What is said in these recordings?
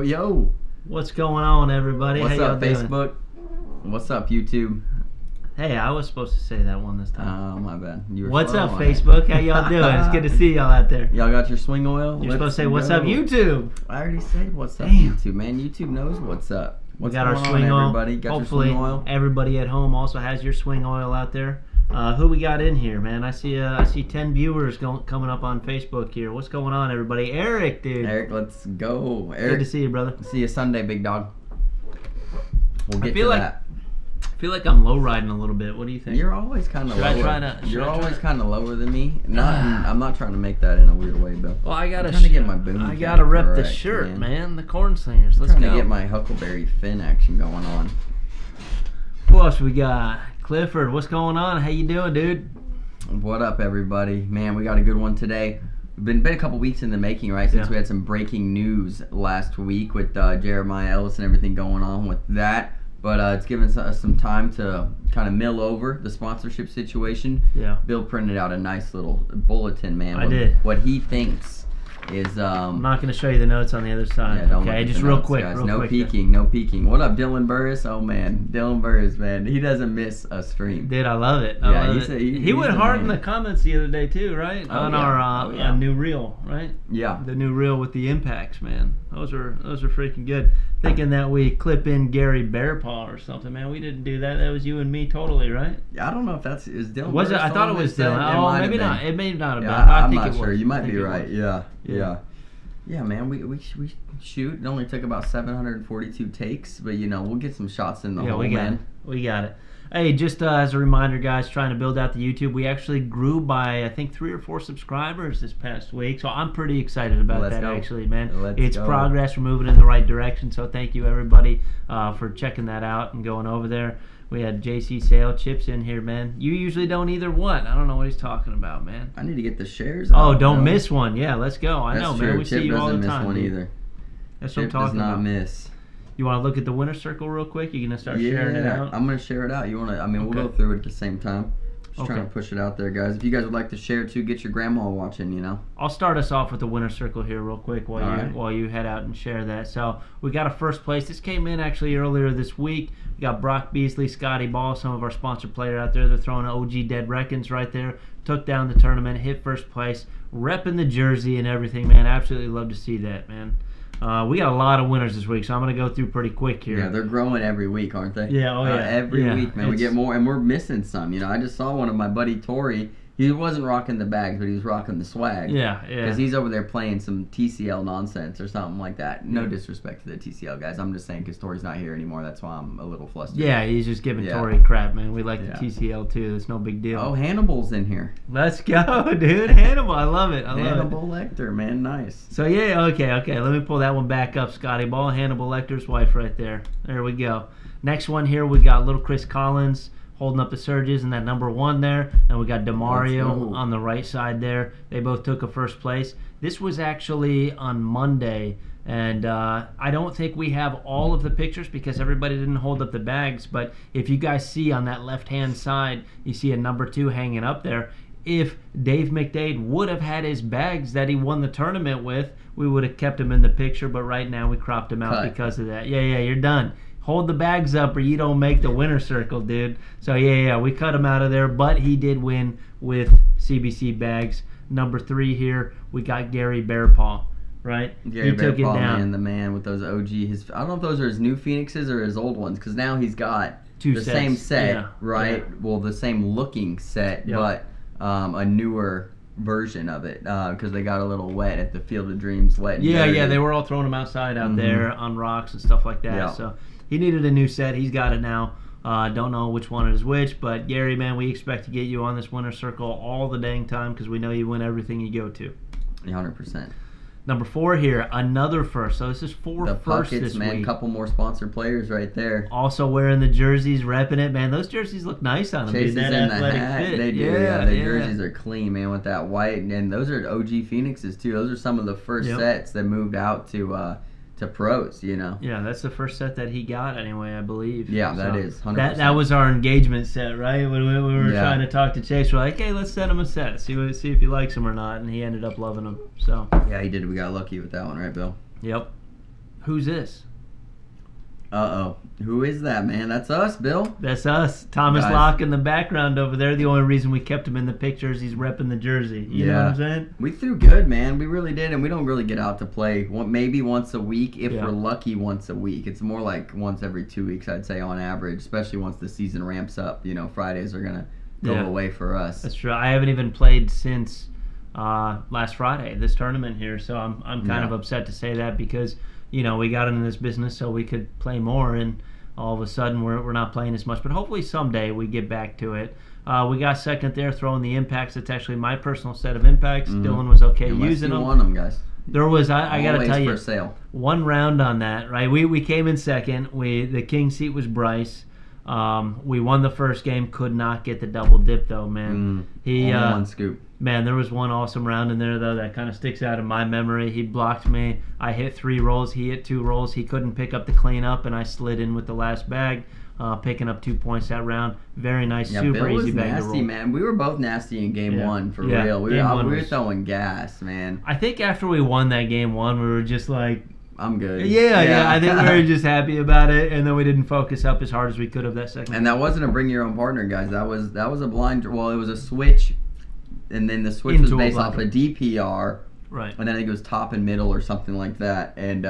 Yo. What's going on, everybody? What's How up, y'all Facebook? Doing? What's up, YouTube? Hey, I was supposed to say that one this time. Oh, my bad. What's up, Facebook? How y'all doing? It's good to see y'all out there. Y'all got your swing oil? You're supposed to say, what's up, YouTube? I already said what's up, Damn. YouTube, man. YouTube knows what's up. What's We got going our swing on, oil. everybody? Got Hopefully, your swing oil? everybody at home also has your swing oil out there. Who we got in here, man? I see 10 viewers coming up on Facebook here. What's going on, everybody? Eric, dude. Eric, let's go. Eric, Good to see you, brother. see you Sunday, big dog. We'll get to that. I feel like I'm low riding a little bit. What do you think? You're always kind of lower. You're always kind of lower than me. I'm not trying to make that in a weird way, Bill. Well, I gotta trying to get my boom. I gotta rep correct, the shirt, man. The corn slingers. I'm Let's trying go. to get my Huckleberry Finn action going on. Who else we got? Clifford, what's going on? How you doing, dude? What up, everybody? Man, we got a good one today. Been a couple weeks in the making, right? Since we had some breaking news last week with Jeremiah Ellis and everything going on with that. But it's given us some time to kind of mill over the sponsorship situation. Yeah. Bill printed out a nice little bulletin, man. I did. What he thinks is... I'm not going to show you the notes on the other side. Yeah, don't okay, look at just the real notes, quick. guys. Real no quick peeking, no peeking. What up, Dylan Burris? Oh, man. Dylan Burris, man. He doesn't miss a stream. Dude, I love it. He went hard in the comments the other day, too, right? On our new reel, right? Yeah. The new reel with the impacts, man. Those are freaking good. Thinking that we clip in Gary Bearpaw or something, man. We didn't do that. That was you and me totally, right? I don't know if is Dylan Was Burris it? I thought it was Dylan. Oh, maybe not. It may not have been. I'm think not it sure. was. You might be right. Yeah. Yeah, man. We shoot. It only took about 742 takes, but we'll get some shots in the hole, man. We got it. Hey, just as a reminder, guys, trying to build out the YouTube, we actually grew by, I think, 3 or 4 subscribers this past week. So I'm pretty excited about that, actually, man. It's progress. We're moving in the right direction. So thank you, everybody, for checking that out and going over there. We had JC Sale Chips in here, man. You usually don't either one. I don't know what he's talking about, man. I need to get the shares. Oh, don't miss one. Yeah, let's go. I know, true. man. We Chip see you all the time. doesn't miss one either. That's Chip what I'm talking about. does not miss. You want to look at the winner circle real quick? You're going to start sharing it out? I'm going to share it out. You want to? I mean, we'll go through it at the same time. Just trying to push it out there, guys. If you guys would like to share too, get your grandma watching, I'll start us off with the winner circle here real quick while you head out and share that. So we got a first place. This came in actually earlier this week. We got Brock Beasley, Scotty Ball, some of our sponsored players out there. They're throwing OG Dead Reckons right there. Took down the tournament, hit first place, repping the jersey and everything, man. Absolutely love to see that, man. We got a lot of winners this week, so I'm going to go through pretty quick here. Yeah, they're growing every week, aren't they? Yeah, every week, man. We get more, and we're missing some. I just saw one of my buddy Tori. He wasn't rocking the bags, but he was rocking the swag. Yeah. Because he's over there playing some TCL nonsense or something like that. No disrespect to the TCL guys. I'm just saying because Tori's not here anymore. That's why I'm a little flustered. Yeah, he's just giving Tori crap, man. We like the TCL too. It's no big deal. Oh, Hannibal's in here. Let's go, dude. Hannibal. I love it. Hannibal Lecter, man. Nice. So, okay. Let me pull that one back up, Scotty Ball. Hannibal Lecter's wife right there. There we go. Next one here, we got little Chris Collins holding up the Surges in that number 1 there. And we got DeMario on the right side there. They both took a first place. This was actually on Monday. And I don't think we have all of the pictures because everybody didn't hold up the bags. But if you guys see on that left-hand side, you see a number 2 hanging up there. If Dave McDade would have had his bags that he won the tournament with, we would have kept him in the picture. But right now we cropped him out because of that. Yeah, you're done. Hold the bags up or you don't make the winner circle, dude. So, we cut him out of there. But he did win with CBC bags. Number 3 here, we got Gary Bearpaw, right? Gary Bearpaw, man, the man with those OG. I don't know if those are his new Phoenixes or his old ones because now he's got the same set, right? Yeah. Well, the same looking set, but a newer version of it because they got a little wet at the Field of Dreams. They were all throwing them outside out there on rocks and stuff like that. Yeah. So he needed a new set. He's got it now. Don't know which one is which, but Gary, man, we expect to get you on this winner circle all the dang time because we know you win everything you go to. 100%. Number 4 here, another first. So this is 4 firsts this week. Man, couple more sponsored players right there. Also wearing the jerseys, repping it, man. Those jerseys look nice on them. Chases dude. in the hat. Fit. They do. Yeah, the jerseys are clean, man, with that white. And those are OG Phoenixes too. Those are some of the first sets that moved out to to pros, you know. Yeah, that's the first set that he got anyway, I believe. Yeah, that is 100%. That was our engagement set, right? When we were trying to talk to Chase, we're like, hey, let's send him a set, see if he likes him or not, and he ended up loving him. So yeah, he did. We got lucky with that one, right, Bill? Yep. Who's this? Uh-oh. Who is that, man? That's us, Bill. That's us. Thomas Locke in the background over there. The only reason we kept him in the picture is he's repping the jersey. You know what I'm saying? We threw good, man. We really did, and we don't really get out to play maybe once a week, if we're lucky once a week. It's more like once every 2 weeks, I'd say, on average, especially once the season ramps up. You know, Fridays are going to go away for us. That's true. I haven't even played since last Friday, this tournament here, so I'm kind of upset to say that because – you know, we got into this business so we could play more, and all of a sudden we're not playing as much. But hopefully someday we get back to it. We got second there throwing the impacts. It's actually my personal set of impacts. Dylan was okay using them. You won them, guys. There was, I got to tell you, for sale. One round on that, right? We came in second. The king seat was Bryce. We won the first game, could not get the double dip, though, man. Only one scoop. Man, there was one awesome round in there, though, that kind of sticks out in my memory. He blocked me. I hit 3 rolls. He hit 2 rolls. He couldn't pick up the cleanup, and I slid in with the last bag, picking up 2 points that round. Very nice, super easy bag nasty, to roll. Man. We were both nasty in game one, for real. We were throwing gas, man. I think after we won that game one, we were just like, I'm good. Yeah. I think we were just happy about it, and then we didn't focus up as hard as we could have that second. And that wasn't a bring your own partner, guys. That was a blind. Well, it was a switch, and then the switch was based off a DPR. Right. And then I think it was top and middle or something like that, and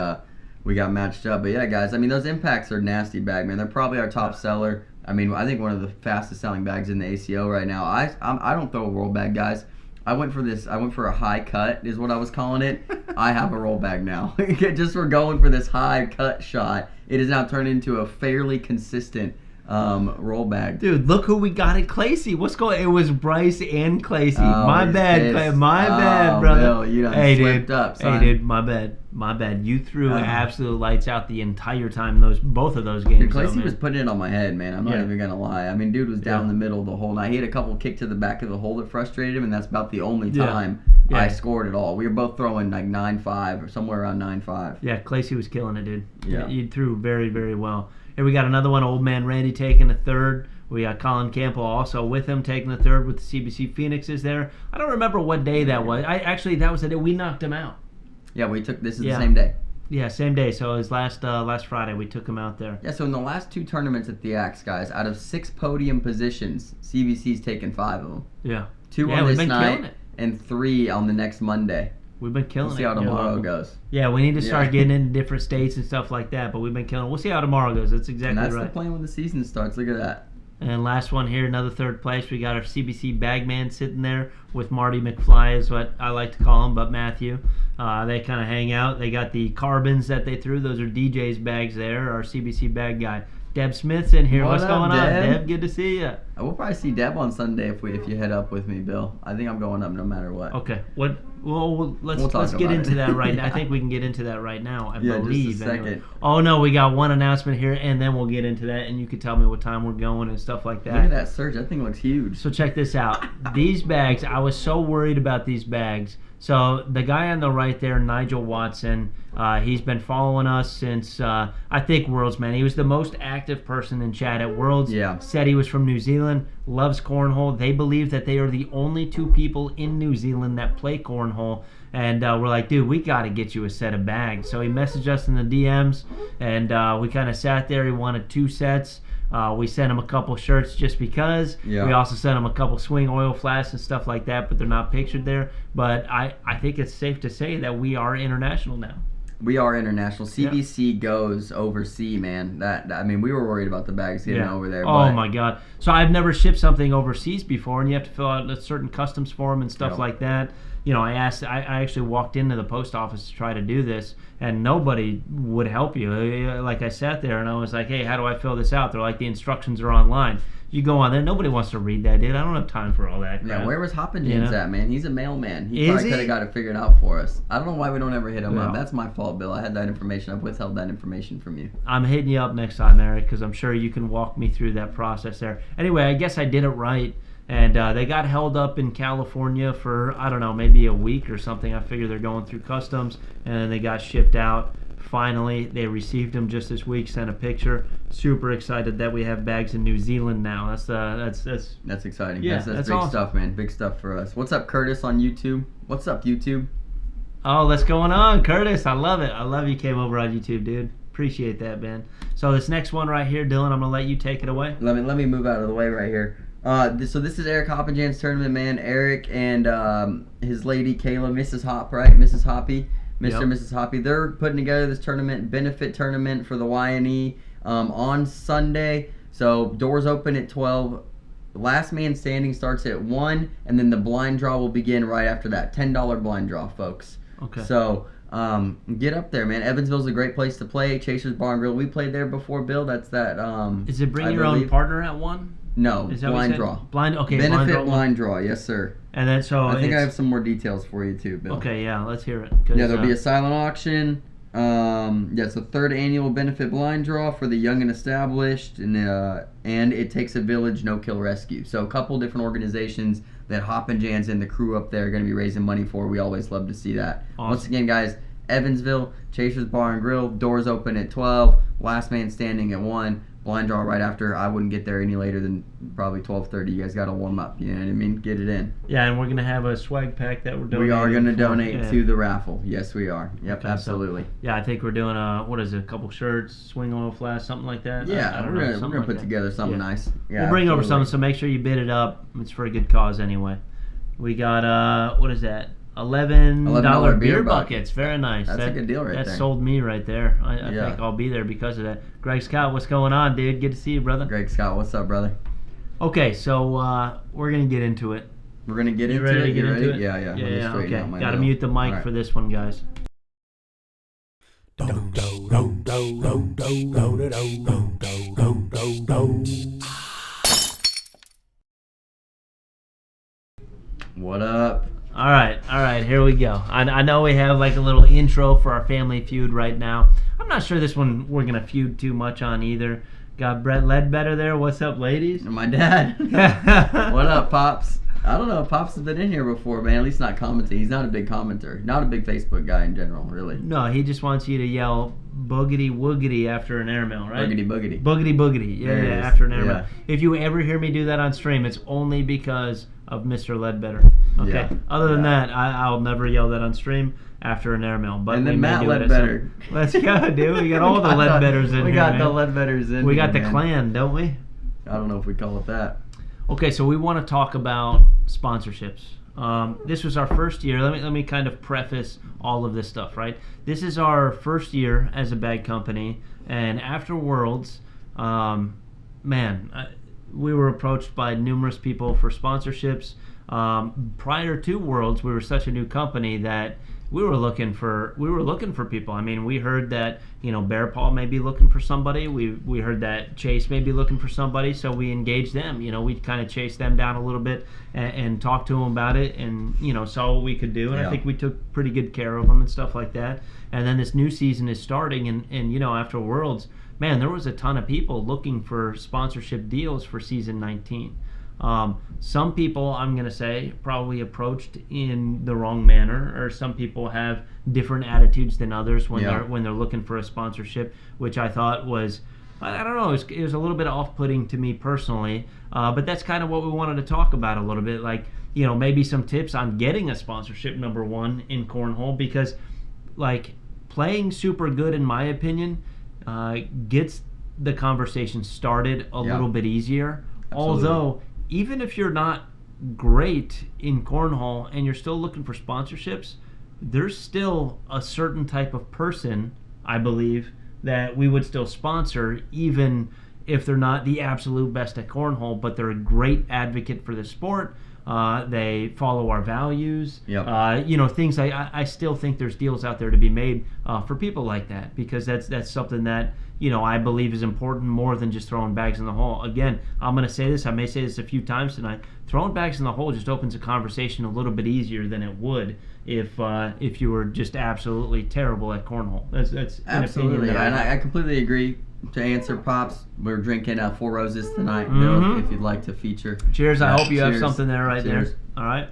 we got matched up. But yeah, guys, I mean those impacts are nasty bag, man. They're probably our top seller. I mean, I think one of the fastest selling bags in the ACO right now. I don't throw a roll bag, guys. I went for a high cut, is what I was calling it. I have a roll bag now. Just for going for this high cut shot, it has now turned into a fairly consistent roll bag. Dude, look who we got at Clacy. What's going? It was Bryce and Clacy. My bad, brother. Bill, you done slipped up, son. Hey, dude, my bad. You threw absolute lights out the entire time both of those games. Dude, Clacy was putting it on my head, man. I'm not even gonna lie. I mean, dude was down the middle the whole night. He had a couple kick to the back of the hole that frustrated him, and that's about the only time I scored at all. We were both throwing like 9.5 or somewhere around 9.5. Yeah, Clacy was killing it, dude. Yeah, you threw very, very well. Here we got another one, Old Man Randy taking the third. We got Colin Campbell also with him taking the third with the CBC Phoenixes there. I don't remember what day that was. That was the day we knocked him out. Yeah, this is the same day. Yeah, same day. So it was last Friday we took him out there. Yeah, so in the last 2 tournaments at the Axe, guys, out of 6 podium positions, CBC's taken 5 of them. Yeah. 2 on this night and 3 on the next Monday. We've been killing it. We'll see how tomorrow goes. Yeah, we need to start getting into different states and stuff like that, but we've been killing it. We'll see how tomorrow goes. That's exactly right. And that's the plan when the season starts. Look at that. And last one here, another third place. We got our CBC Bagman sitting there with Marty McFly is what I like to call him, but Matthew. They kind of hang out. They got the carbons that they threw. Those are DJ's bags there, our CBC bag guy. Deb Smith's in here. What's going on, Deb? Good to see you. We'll probably see Deb on Sunday if you head up with me, Bill. I think I'm going up no matter what. Okay. Let's get into that right now. I think we can get into that right now. I believe. Just a second. Anyway. Oh no, we got one announcement here, and then we'll get into that, and you can tell me what time we're going and stuff like that. Look at that surge. That thing looks huge. So check this out. These bags, I was so worried about these bags. So the guy on the right there, Nigel Watson, he's been following us since, I think, Worlds, man. He was the most active person in chat at Worlds. Yeah. Said he was from New Zealand, loves cornhole. They believe that they are the only 2 people in New Zealand that play cornhole. And we're like, dude, we got to get you a set of bags. So he messaged us in the DMs, and we kind of sat there. He wanted 2 sets. We sent him a couple shirts just because. Yeah. We also sent him a couple swing oil flasks and stuff like that, but they're not pictured there. But I think it's safe to say that we are international now. We are international. CBC goes overseas, man. We were worried about the bags getting over there. Oh my God! So I've never shipped something overseas before, and you have to fill out a certain customs form and stuff like that. You know, I actually walked into the post office to try to do this, and nobody would help you. Like I sat there and I was like, hey, how do I fill this out? They're like, the instructions are online. You go on there, nobody wants to read that, dude. I don't have time for all that crap. Yeah, where was Hoppin' Jeans at, man? He's a mailman. He Is probably he? could have got it figured out for us. I don't know why we don't ever hit him up. That's my fault, Bill. I had that information. I've withheld that information from you. I'm hitting you up next time, Eric, because I'm sure you can walk me through that process there. Anyway, I guess I did it right. And they got held up in California for, I don't know, maybe a week or something. I figure they're going through customs, and then they got shipped out finally, they received them just this week. Sent a picture. Super excited that we have bags in New Zealand now. That's exciting. Yeah, that's big awesome stuff, man. Big stuff for us. What's up, Curtis on YouTube? What's up, YouTube? Oh, what's going on, Curtis? I love it. I love you came over on YouTube, dude. Appreciate that, man. So this next one right here, Dylan, I'm gonna let you take it away. Let me move out of the way right here. So this is Eric Hoppenjan's tournament, man. Eric and his lady Kayla, Mrs. Hop, right? Mrs. Hoppy, Mr. and Mrs. Hoppy. They're putting together this tournament, benefit tournament for the YNE on Sunday. So doors open at 12. Last man standing starts at 1, and then the blind draw will begin right after that. $10 blind draw, folks. Okay. So get up there, man. Evansville's a great place to play. Chaser's Bar and Grill. We played there before, Bill. That's that. Is it bring your own partner at 1? No, blind draw. Okay, benefit blind draw. Yes, sir. And then I think I have some more details for you too, Bill. Okay, yeah, let's hear it. Yeah, there'll be a silent auction. It's a 3rd annual benefit blind draw for the young and established, and it takes a village no-kill rescue. So a couple different organizations that Hoppenjans and the crew up there are going to be raising money for. We always love to see that. Awesome. Once again, guys, Evansville, Chaser's Bar and Grill, doors open at 12, last man standing at 1. Blind draw right after. I wouldn't get there any later than probably 12:30. You guys got to warm up. You know what I mean? Get it in. Yeah, and we're going to have a swag pack that we're donating. We are going to donate to the raffle. Yes, we are. Yep, okay, absolutely. So, yeah, I think we're doing a couple shirts, swing oil flask, something like that. Yeah, we're going to put together something nice. Yeah, we'll bring over something, so make sure you bid it up. It's for a good cause anyway. We got, what is that? $11 beer buckets. Very nice. That's a good deal right there. That sold me right there. I think I'll be there because of that. Greg Scott, what's going on, dude? Good to see you, brother. Greg Scott, what's up, brother? Okay, so we're going to get into it. We're going to get into it? You ready? Yeah. Okay. Got to mute the mic for this one, guys. What up? All right, here we go. I know we have like a little intro for our family feud right now. I'm not sure this one we're going to feud too much on either. Got Brett Ledbetter there. What's up, ladies? My dad. What up, Pops? I don't know. Pops has been in here before, man. At least not commenting. He's not a big commenter. Not a big Facebook guy in general, really. No, he just wants you to yell boogity woogity after an airmail, right? Boogity boogity. Boogity boogity. Yeah, after an airmail. Yeah. If you ever hear me do that on stream, it's only because of Mr. Ledbetter. Okay. Yeah. Other than that, I'll never yell that on stream after an airmail. But and then Matt Ledbetter. Let's go, dude. We got all the Ledbetters in here. We got the Ledbetters in. We got the clan, don't we? I don't know if we call it that. Okay, so we want to talk about sponsorships. This was our first year. Let me kind of preface all of this stuff, right? This is our first year as a bag company, and after Worlds, we were approached by numerous people for sponsorships. Prior to Worlds, we were such a new company that we were looking for people. I mean, we heard that Bear Paw may be looking for somebody. We heard that Chase may be looking for somebody, so we engaged them. We kind of chased them down a little bit and talked to them about it, and saw what we could do. And I think we took pretty good care of them and stuff like that. And then this new season is starting, and after Worlds, man, there was a ton of people looking for sponsorship deals for season 19. Some people, I'm going to say, probably approached in the wrong manner, or some people have different attitudes than others when they're looking for a sponsorship, which I thought was, I don't know, it was a little bit off-putting to me personally, but that's kind of what we wanted to talk about a little bit, like, maybe some tips on getting a sponsorship, number one, in cornhole, because, like, playing super good, in my opinion, gets the conversation started a little bit easier. Absolutely. Although, even if you're not great in cornhole and you're still looking for sponsorships, there's still a certain type of person, I believe, that we would still sponsor, even if they're not the absolute best at cornhole, but they're a great advocate for the sport. They follow our values. Things I still think there's deals out there to be made for people like that, because that's something that I believe is important more than just throwing bags in the hole. Again, I'm going to say this. I may say this a few times tonight. Throwing bags in the hole just opens a conversation a little bit easier than it would if you were just absolutely terrible at cornhole. That's absolutely, and I completely agree. To answer, Pops, we're drinking 4 Roses tonight, Mm-hmm. Bill, if you'd like to feature. Cheers. I hope you have something there right there. All right.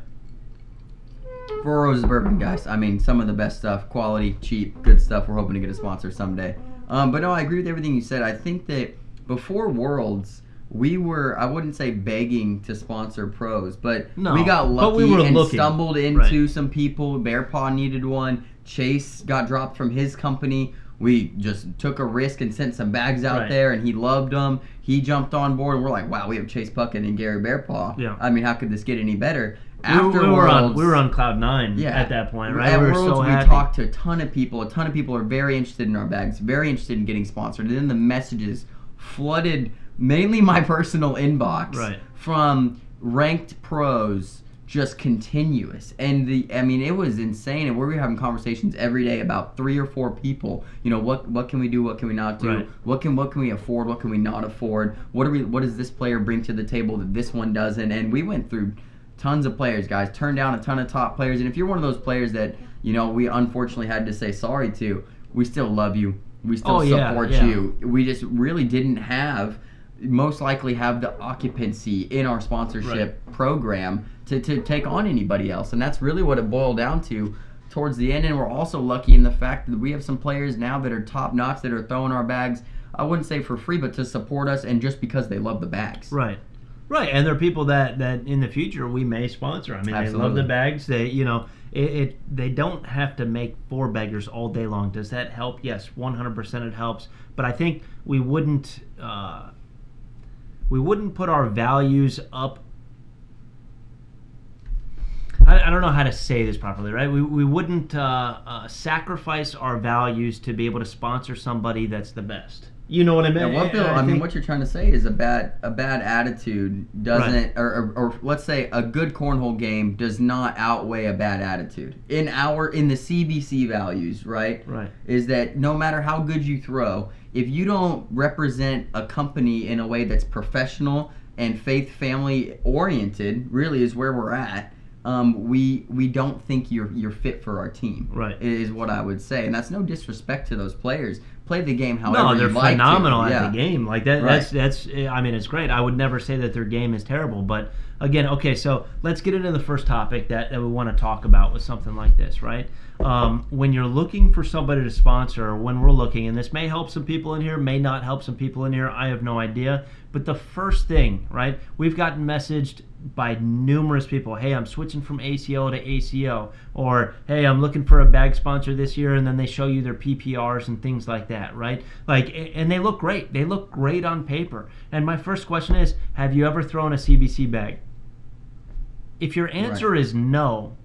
Four Roses Bourbon, guys. I mean, some of the best stuff, quality, cheap, good stuff. We're hoping to get a sponsor someday. But no, I agree with everything you said. I think that before Worlds, we were, I wouldn't say begging to sponsor pros, but we got lucky and stumbled into some people. Bear Paw needed one. Chase got dropped from his company. We just took a risk and sent some bags out there, and he loved them. He jumped on board, and we're like, wow, we have Chase Puckett and Gary Bear Paw. Yeah. I mean, how could this get any better? After Worlds, we were on cloud 9 at that point, right? At Worlds, we talked to a ton of people. A ton of people are very interested in our bags, very interested in getting sponsored. And then the messages flooded mainly my personal inbox from ranked pros, just continuous. And it was insane. And we were having conversations every day about 3 or 4 people. You know, what can we do? What can we not do? What can we afford? What can we not afford? What does this player bring to the table that this one doesn't? And we went through tons of players, guys. Turned down a ton of top players. And if you're one of those players that, you know, we unfortunately had to say sorry to, we still love you. We still support you. We just really didn't most likely have the occupancy in our sponsorship program to take on anybody else. And that's really what it boiled down to towards the end. And we're also lucky in the fact that we have some players now that are top notch that are throwing our bags, I wouldn't say for free, but to support us and just because they love the bags. Right, and there are people that in the future we may sponsor. I mean, They love the bags. They, you know, they don't have to make 4 baggers all day long. Does that help? Yes, 100% it helps. But I think we wouldn't put our values up. I don't know how to say this properly, right? We wouldn't sacrifice our values to be able to sponsor somebody that's the best. You know what I mean? Yeah, what you're trying to say is a bad attitude doesn't, or let's say a good cornhole game does not outweigh a bad attitude. In the CBC values, right? Is that no matter how good you throw, if you don't represent a company in a way that's professional and faith family oriented, really is where we're at. We don't think you're fit for our team. Is what I would say, and that's no disrespect to those players. Play the game however you like to. No, they're phenomenal at the game. Like that. That's. I mean, it's great. I would never say that their game is terrible, but again, okay. So let's get into the first topic that we want to talk about with something like this, right? When you're looking for somebody to sponsor, or when we're looking, and this may help some people in here, may not help some people in here. I have no idea. But the first thing, right? We've gotten messaged by numerous people, hey, I'm switching from ACO to ACO, or hey, I'm looking for a bag sponsor this year, and then they show you their PPRs and things like that, right? Like, and they look great. They look great on paper. And my first question is, have you ever thrown a CBC bag? If your answer is no,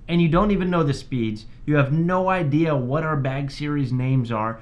and you don't even know the speeds, you have no idea what our bag series names are,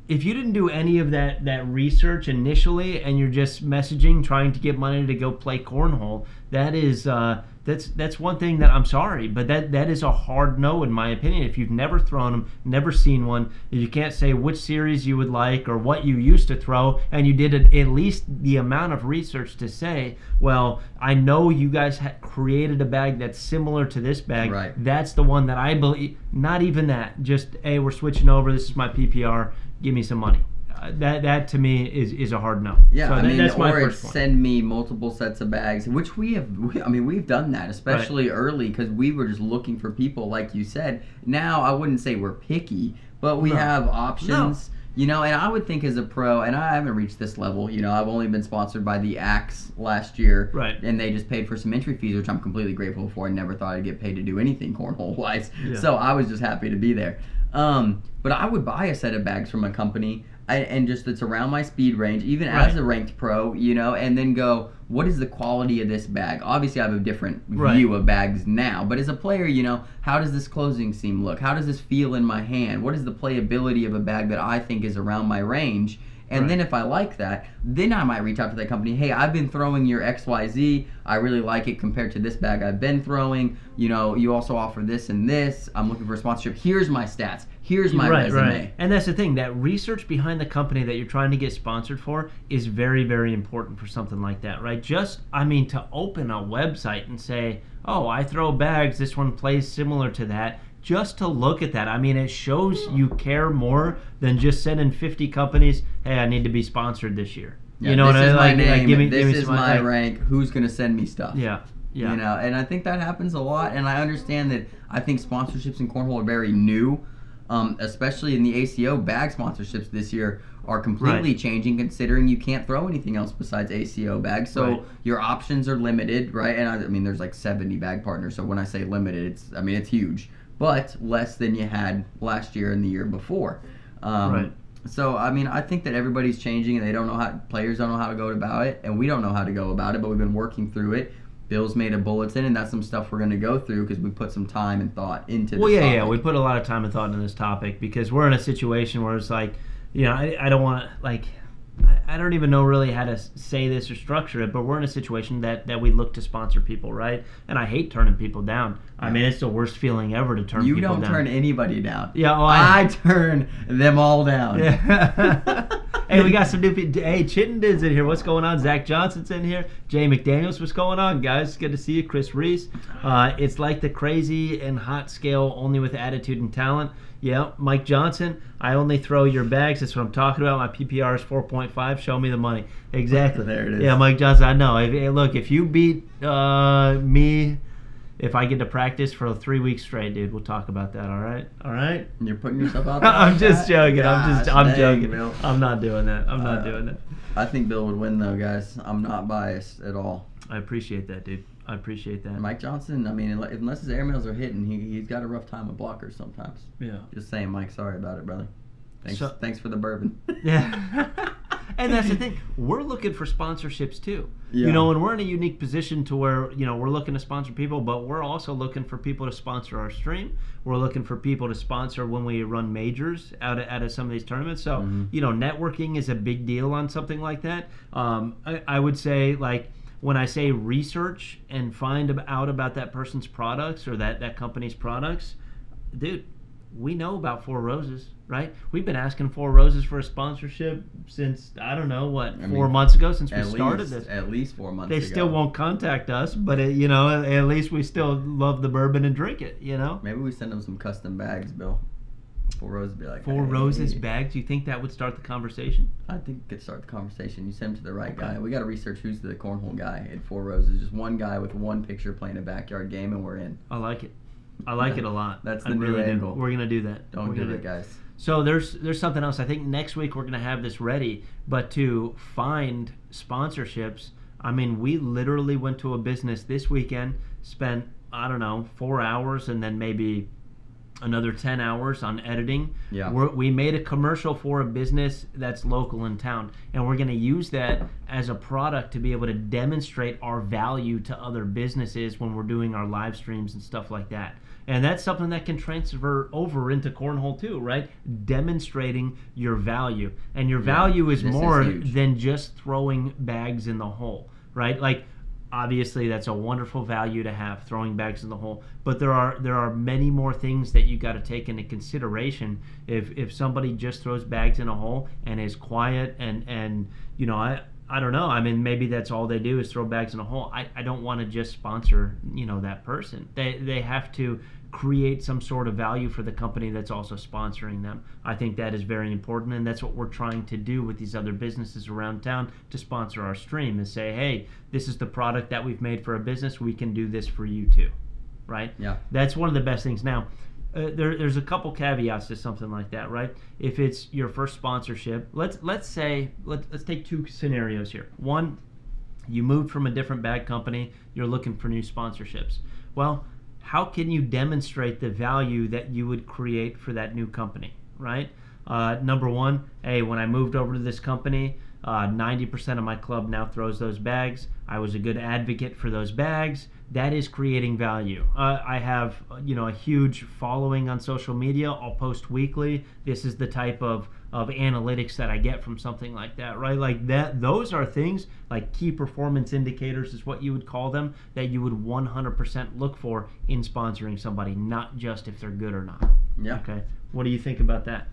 if you didn't do any of that research initially and you're just messaging trying to get money to go play cornhole, that's one thing that I'm sorry, but that is a hard no in my opinion. If you've never thrown them, never seen one, if you can't say which series you would like or what you used to throw, and you did at least the amount of research to say, well, I know you guys created a bag that's similar to this bag. That's the one that I believe. Not even that. Just, hey, we're switching over. This is my PPR. Give me some money. That to me is a hard no. Yeah, so that's my first point. Send me multiple sets of bags, which we've done that, especially early, because we were just looking for people, like you said. Now I wouldn't say we're picky, but we have options. You know, and I would think as a pro, and I haven't reached this level. You know, I've only been sponsored by the Axe last year, and they just paid for some entry fees, which I'm completely grateful for. I never thought I'd get paid to do anything cornhole wise, so I was just happy to be there. But I would buy a set of bags from a company, and just it's around my speed range, even as a ranked pro, you know, and then go, what is the quality of this bag? Obviously, I have a different view of bags now, but as a player, you know, how does this closing seam look? How does this feel in my hand? What is the playability of a bag that I think is around my range? And then if I like that, then I might reach out to that company. Hey, I've been throwing your XYZ. I really like it compared to this bag I've been throwing. You know, you also offer this and this. I'm looking for a sponsorship. Here's my stats. Here's my resume. And that's the thing. That research behind the company that you're trying to get sponsored for is very, very important for something like that, right? Just, to open a website and say, oh, I throw bags. This one plays similar to that. Just to look at that, it shows you care more than just sending 50 companies, hey, I need to be sponsored this year. Yeah, you know what I mean? This is my name. This is my rank. Who's going to send me stuff? Yeah. Yeah. You know, and I think that happens a lot. And I understand that. I think sponsorships in cornhole are very new, especially in the ACO. Bag sponsorships this year are completely changing, considering you can't throw anything else besides ACO bags. So your options are limited, right? And I mean, there's like 70 bag partners. So when I say limited, it's huge, but less than you had last year and the year before. So, I mean, I think that everybody's changing, and they don't know how. Players don't know how to go about it, and we don't know how to go about it, but we've been working through it. Bill's made a bulletin, and that's some stuff we're going to go through because we put some time and thought into this topic. Yeah, we put a lot of time and thought into this topic because we're in a situation where it's like, you know, I don't want to, like, I don't even know really how to say this or structure it, but we're in a situation that we look to sponsor people, right? And I hate turning people down. I mean, it's the worst feeling ever to turn people down. You don't turn anybody down. Yeah, I turn them all down. Yeah. Hey, we got some new people. Hey, Chittenden's in here. What's going on? Zach Johnson's in here. Jay McDaniels, what's going on, guys? Good to see you. Chris Reese. It's like the crazy and hot scale, only with attitude and talent. Yeah, Mike Johnson, I only throw your bags. That's what I'm talking about. My PPR is 4.5. Show me the money. Exactly. There it is. Yeah, Mike Johnson, I know. Look, if you beat me, if I get to practice for 3 weeks straight, dude, we'll talk about that, all right? All right? You're putting yourself out there. I'm just joking. I'm joking. Bill. I'm not doing that. I'm not doing that. I think Bill would win, though, guys. I'm not biased at all. I appreciate that, dude. I appreciate that. Mike Johnson, I mean, unless his airmails are hitting, he's got a rough time with blockers sometimes. Yeah. Just saying, Mike, sorry about it, brother. Thanks for the bourbon. Yeah. And that's the thing. We're looking for sponsorships too. Yeah. You know, and we're in a unique position to where, you know, we're looking to sponsor people, but we're also looking for people to sponsor our stream. We're looking for people to sponsor when we run majors out of some of these tournaments. So, you know, networking is a big deal on something like that. I would say, like, when I say research and find out about that person's products or that company's products, dude, we know about Four Roses, right? We've been asking Four Roses for a sponsorship since, I don't know, 4 months ago since we started this. At least 4 months ago. They still won't contact us, but, you know, at least we still love the bourbon and drink it, you know? Maybe we send them some custom bags, Bill. Four Roses would be like, Four Roses bags? Do you think that would start the conversation? I think it could start the conversation. You send them to the right guy. We got to research who's the cornhole guy at Four Roses. Just one guy with one picture playing a backyard game, and we're in. I like it. I like it a lot. That's the new angle. We're going to do that. Don't do it, guys. So there's something else. I think next week we're going to have this ready, but to find sponsorships, I mean, we literally went to a business this weekend, spent, I don't know, 4 hours and then maybe another 10 hours on editing. Yeah. We made a commercial for a business that's local in town, and we're going to use that as a product to be able to demonstrate our value to other businesses when we're doing our live streams and stuff like that. And that's something that can transfer over into cornhole too, right? Demonstrating your value. And your value is more than just throwing bags in the hole, right? Like, obviously that's a wonderful value to have, throwing bags in the hole, but there are many more things that you got to take into consideration if somebody just throws bags in a hole and is quiet and you know, I don't know, I mean, maybe that's all they do is throw bags in a hole. I don't want to just sponsor, you know, that person. They have to create some sort of value for the company that's also sponsoring them. I think that is very important, and that's what we're trying to do with these other businesses around town to sponsor our stream, is say, hey, this is the product that we've made for a business, we can do this for you too, right? Yeah. That's one of the best things. Now, there's a couple caveats to something like that, right? If it's your first sponsorship, let's take two scenarios here. One, you moved from a different bag company, you're looking for new sponsorships. Well, how can you demonstrate the value that you would create for that new company, right? Number one, hey, when I moved over to this company, 90% of my club now throws those bags. I was a good advocate for those bags. That is creating value. I have, you know, a huge following on social media. I'll post weekly. This is the type of analytics that I get from something like that, right? Like that, those are things like key performance indicators is what you would call them, that you would 100% look for in sponsoring somebody, not just if they're good or not. Yeah. Okay. What do you think about that?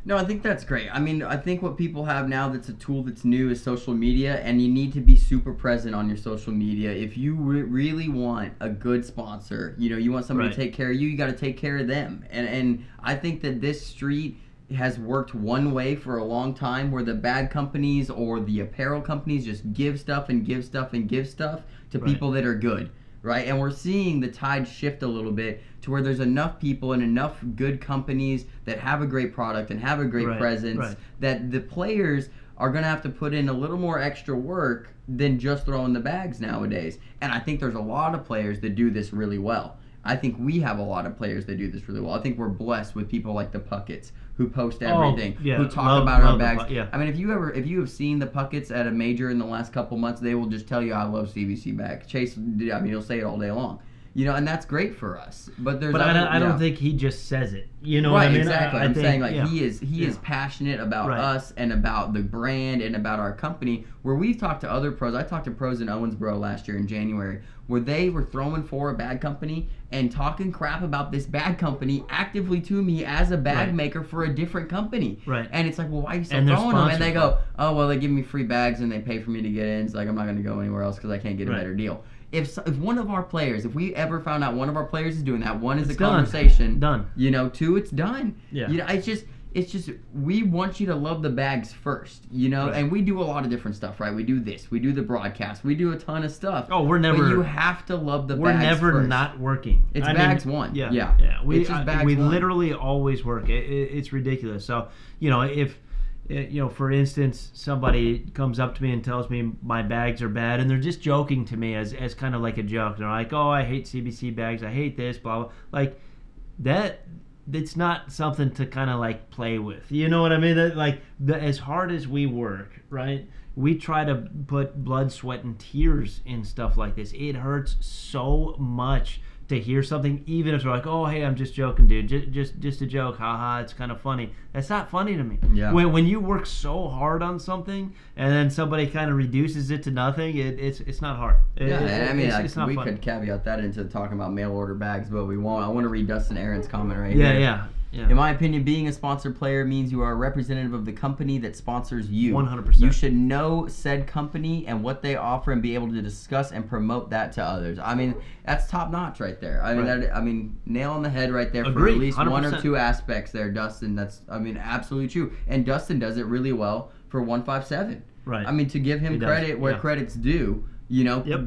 No, I think that's great. I mean, I think what people have now that's a tool that's new is social media, and you need to be super present on your social media. If you really want a good sponsor, you know, you want somebody to take care of you, you got to take care of them. And I think that this street has worked one way for a long time, where the bag companies or the apparel companies just give stuff and give stuff and give stuff to people that are good. right? And we're seeing the tide shift a little bit to where there's enough people and enough good companies that have a great product and have a great presence that the players are going to have to put in a little more extra work than just throwing the bags nowadays. And I think there's a lot of players that do this really well. I think we have a lot of players that do this really well. I think we're blessed with people like the Puckets who post everything, who talk about our bags. I mean, if you have seen the Puckets at a major in the last couple months, they will just tell you, I love CBC bags. Chase, I mean, he'll say it all day long. And that's great for us. But I don't think he just says it. You know what I mean? Exactly. I'm saying he is passionate about us and about the brand and about our company. Where we've talked to other pros. I talked to pros in Owensboro last year in January, where they were throwing for a bag company and talking crap about this bag company actively to me as a bag maker for a different company. Right. And it's like, well, why are you still throwing them? And they go, oh, well, they give me free bags and they pay for me to get in. It's like, I'm not going to go anywhere else because I can't get a better deal. If one of our players, if we ever found out one of our players is doing that, one is a conversation. Done. Two, it's done. Yeah. It's just we want you to love the bags first, and we do a lot of different stuff, right? We do this, we do the broadcast, we do a ton of stuff. Oh, we're never. But you have to love the bags. We're never first. not working. It's bags one. Yeah. We literally always work. It's ridiculous. So if. For instance, somebody comes up to me and tells me my bags are bad, and they're just joking to me as kind of like a joke. They're like, "Oh, I hate CBC bags. I hate this, blah blah." Like that. It's not something to kind of like play with. You know what I mean? As hard as we work, right? We try to put blood, sweat, and tears in stuff like this. It hurts so much to hear something, even if they're like, "Oh, hey, I'm just joking, dude. Just a joke. Haha, it's kind of funny." That's not funny to me. Yeah. When you work so hard on something and then somebody kind of reduces it to nothing, it's not hard. It's not we funny. could caveat that into talking about mail order bags, but we won't. I want to read Dustin Aaron's comment right here. Yeah. In my opinion, being a sponsored player means you are a representative of the company that sponsors you. 100%. You should know said company and what they offer and be able to discuss and promote that to others. I mean, that's top notch right there. Nail on the head right there. Agreed, for at least 100%. one or two aspects there, Dustin. That's absolutely true. And Dustin does it really well for 157. Right. I mean, to give him credit where credit's due.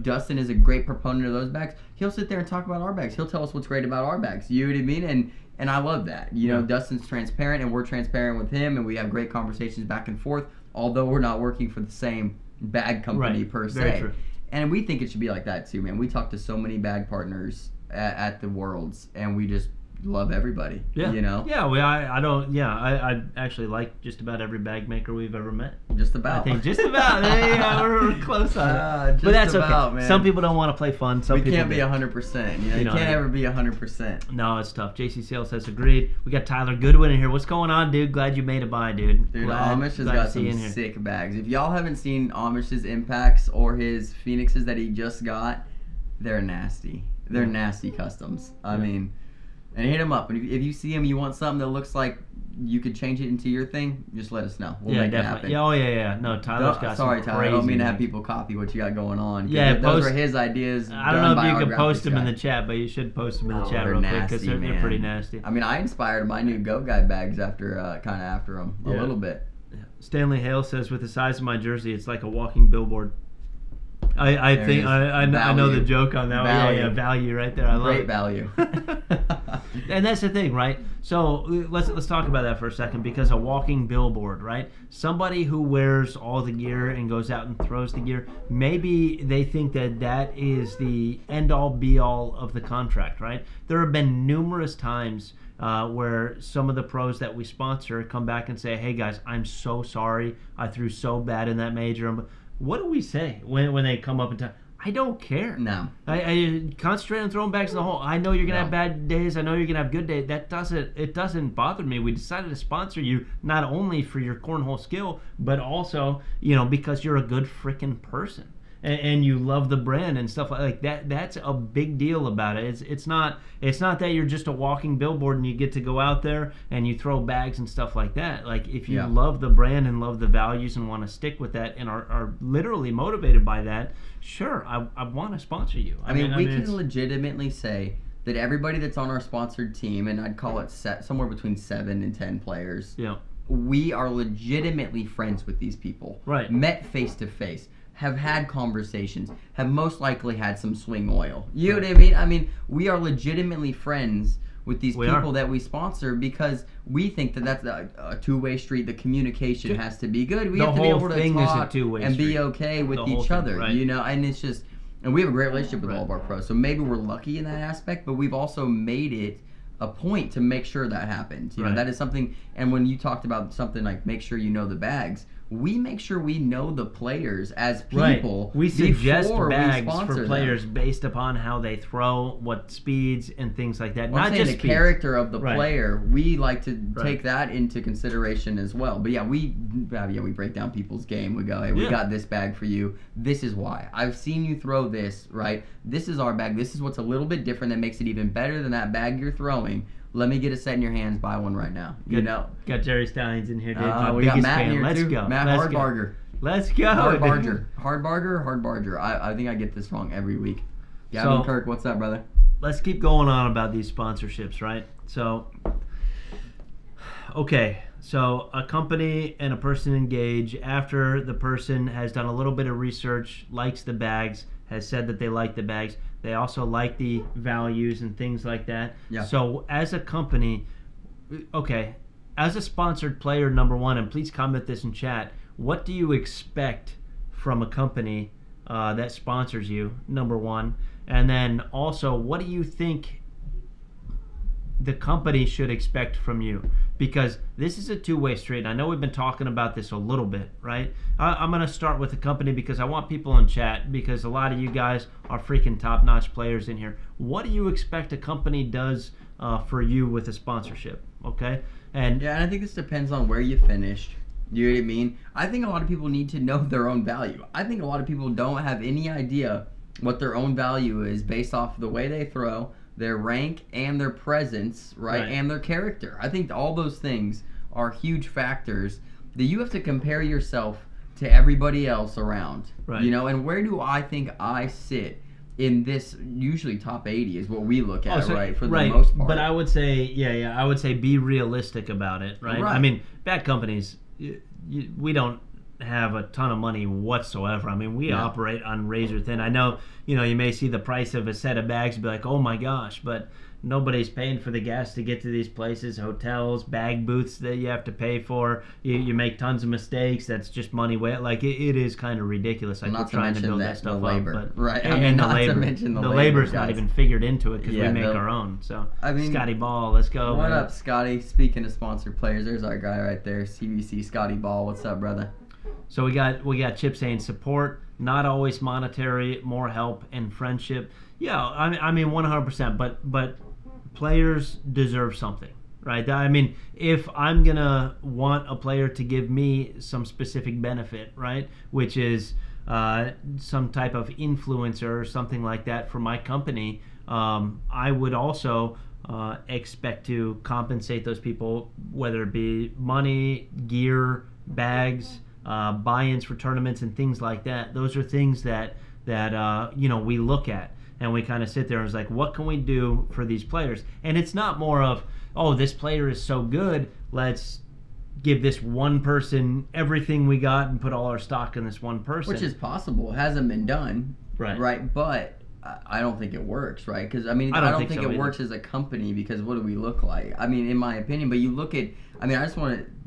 Dustin is a great proponent of those bags. He'll sit there and talk about our bags. He'll tell us what's great about our bags. You know what I mean? And I love that. Dustin's transparent, and we're transparent with him, and we have great conversations back and forth, although we're not working for the same bag company per se. Very true. And we think it should be like that too, man. We talk to so many bag partners at the Worlds, and we just love everybody. Yeah. I actually like just about every bag maker we've ever met. Just about. I think just about. We're close on it. But that's okay. Man. Some people don't want to play fun. Some people can't be 100%. You can't ever be 100%. No, it's tough. JC Sales says agreed. We got Tyler Goodwin in here. What's going on, dude? Glad you made a buy, dude. Amish has got some sick bags. If y'all haven't seen Amish's Impacts or his Phoenixes that he just got, they're nasty. They're nasty customs. I mean... And hit him up. And if you see him, you want something that looks like you could change it into your thing, just let us know. We'll make it happen. Yeah. No, Tyler's got Sorry, some Tyler. I don't mean to have people copy what you got going on. Yeah, those are his ideas. I don't know if you can post them in the chat, but you should post them in the chat real quick because they're pretty nasty. I mean, I inspired my new Go Guy bags after them a little bit. Yeah. Stanley Hale says, with the size of my jersey, it's like a walking billboard. I think I know the joke on that one. Yeah, value right there. I love Great value. And that's the thing, right? So let's talk about that for a second, because a walking billboard, right? Somebody who wears all the gear and goes out and throws the gear, maybe they think that is the end-all be-all of the contract, right? There have been numerous times where some of the pros that we sponsor come back and say, "Hey guys, I'm so sorry. I threw so bad in that major." What do we say when they come up and tell? I don't care. No. I concentrate on throwing bags in the hole. I know you're gonna have bad days. I know you're gonna have good days. It doesn't bother me. We decided to sponsor you not only for your cornhole skill, but also because you're a good freaking person. And you love the brand and stuff like that. That's a big deal about it. It's not that you're just a walking billboard and you get to go out there and you throw bags and stuff like that. Like, if you love the brand and love the values and want to stick with that and are literally motivated by that, sure, I want to sponsor you. I mean, we can legitimately say that everybody that's on our sponsored team, and I'd call it somewhere between 7 and 10 players, we are legitimately friends with these people. Right. Met face to face. have had conversations, have most likely had some swing oil. You know what I mean? I mean, we are legitimately friends with these people that we sponsor because we think that that's a two-way street. The communication has to be good. We have to be able to talk and be okay with each other, you know? And it's just, and we have a great relationship with all of our pros. So maybe we're lucky in that aspect, but we've also made it a point to make sure that happens. You know, that is something, and when you talked about something like make sure you know the bags, we make sure we know the players as people. We suggest bags for players based upon how they throw, what speeds, and things like that. Not just the character of the player. We like to take that into consideration as well. But we break down people's game. We go, hey, we got this bag for you. This is why. I've seen you throw this, right? This is our bag. This is what's a little bit different that makes it even better than that bag you're throwing. Let me get a set in your hands. Buy one right now. You know, got Jerry Stallions in here, dude. We got Matt in here Let's go. Matt Hardbarger. Let's go. Hardbarger. I think I get this wrong every week. Gavin Kirk, what's up, brother? Let's keep going on about these sponsorships, right? So, okay. So a company and a person engage after the person has done a little bit of research, likes the bags, has said that they like the bags. They also like the values and things like that. Yeah. So as a company, as a sponsored player, number one, and please comment this in chat, what do you expect from a company that sponsors you, number one? And then also, what do you think the company should expect from you? Because this is a two-way street. I know we've been talking about this a little bit, right? I'm going to start with the company because I want people in chat, because a lot of you guys are freaking top-notch players in here. What do you expect a company does for you with a sponsorship, okay? And I think this depends on where you finished. You know what I mean? I think a lot of people need to know their own value. I think a lot of people don't have any idea what their own value is based off the way they throw, their rank, and their presence, right? And their character. I think all those things are huge factors that you have to compare yourself to everybody else around. Right. You know, and where do I think I sit in this? Usually top 80 is what we look at, right? For the most part. But I would say, I would say be realistic about it, right? I mean, bad companies, we don't have a ton of money whatsoever. I mean, we operate on razor thin. I know, you may see the price of a set of bags and be like, oh my gosh, but nobody's paying for the gas to get to these places, hotels, bag booths that you have to pay for. You make tons of mistakes. That's just money. Like, it is kind of ridiculous. Like, we're trying to build that stuff up. But, right. And the labor's not even figured into it because we make our own. So, Scotty Ball, let's go. What up, Scotty? Speaking of sponsored players, there's our guy right there, CBC Scotty Ball. What's up, brother? So we got Chip saying support, not always monetary, more help and friendship. Yeah, I mean 100%. But players deserve something, right? I mean, if I'm gonna want a player to give me some specific benefit, right, which is some type of influencer or something like that for my company, I would also expect to compensate those people, whether it be money, gear, bags, buy-ins for tournaments and things like that. Those are things that we look at and we kind of sit there and it's like, what can we do for these players? And it's not more of, oh, this player is so good, let's give this one person everything we got and put all our stock in this one person. Which is possible. It hasn't been done. Right. But I don't think it works, right? Because, I mean, I don't think it works as a company because what do we look like? I mean, in my opinion, but you look at,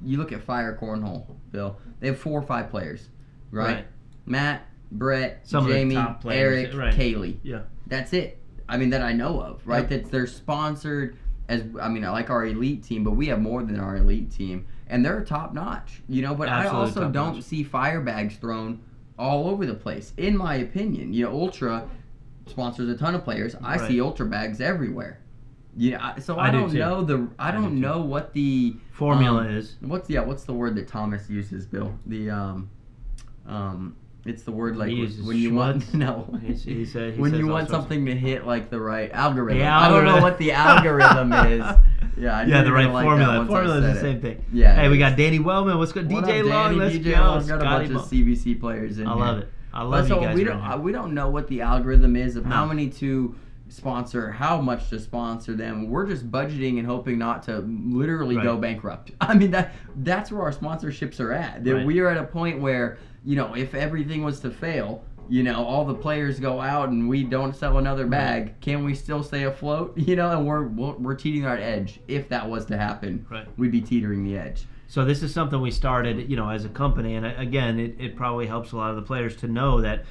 you look at Fire Cornhole, Bill. They have 4 or 5 players, right? Matt, Brett, Jamie, Eric, Kaylee. Yeah. That's it. I mean, that I know of, right? That they're sponsored as, I like our elite team, but we have more than our elite team. And they're top notch, but I also don't see fire bags thrown all over the place, in my opinion. Ultra sponsors a ton of players. I see Ultra bags everywhere. So I don't know what the formula is. What's the word that Thomas uses, Bill? It's the word like when you want when you want something to hit like the right algorithm. I don't know what the algorithm is. The right formula. Formula is the same thing. Yeah. Hey, we got Danny Wellman. What's good? DJ Long. Let's go. We've got a bunch of CBC players in here. I love it. I love you guys. We don't know what the algorithm is of how many to sponsor, how much to sponsor them. We're just budgeting and hoping not to literally go bankrupt. I mean, that's where our sponsorships are at. We are at a point where if everything was to fail, all the players go out and we don't sell another bag, can we still stay afloat? And we're teetering our edge. If that was to happen, we'd be teetering the edge. So this is something we started, as a company, and again, it probably helps a lot of the players to know that,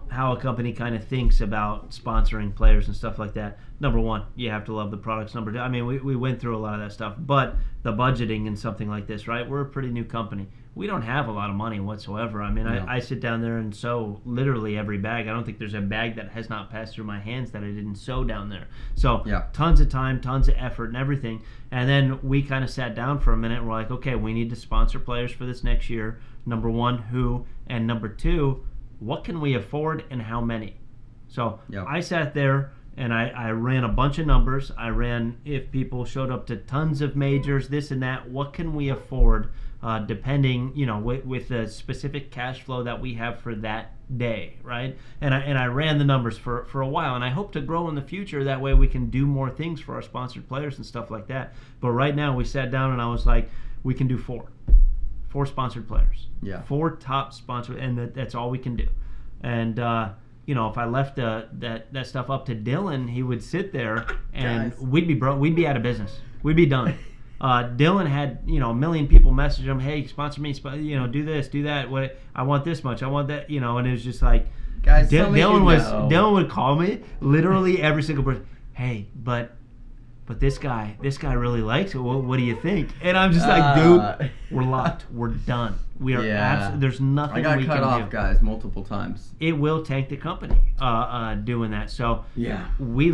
how a company kind of thinks about sponsoring players and stuff like that. Number one, you have to love the products. Number two, I mean, we went through a lot of that stuff, but the budgeting and something like this, right? We're a pretty new company. We don't have a lot of money whatsoever. I mean, I sit down there and sew literally every bag. I don't think there's a bag that has not passed through my hands that I didn't sew down there. So tons of time, tons of effort and everything. And then we kind of sat down for a minute and we're like, okay, we need to sponsor players for this next year. Number one, who? And number two, what can we afford and how many? So I sat there and I ran a bunch of numbers. I ran if people showed up to tons of majors, this and that, what can we afford depending, with the specific cash flow that we have for that day, right? And I ran the numbers for a while, and I hope to grow in the future. That way we can do more things for our sponsored players and stuff like that. But right now we sat down and I was like, we can do four sponsored players. Yeah. 4 top sponsored, and that's all we can do. And if I left that stuff up to Dylan, he would sit there and we'd be broke. We'd be out of business. We'd be done. Dylan had, a million people message him, hey, sponsor me, do this, do that. What I want this much, I want that, and it was just like, guys, Dylan would call me literally every single person. Hey, but this guy really likes it. What do you think? And I'm just like, dude, we're locked. We're done. We are there's nothing we can do. I got cut off, guys, multiple times. It will tank the company doing that. So we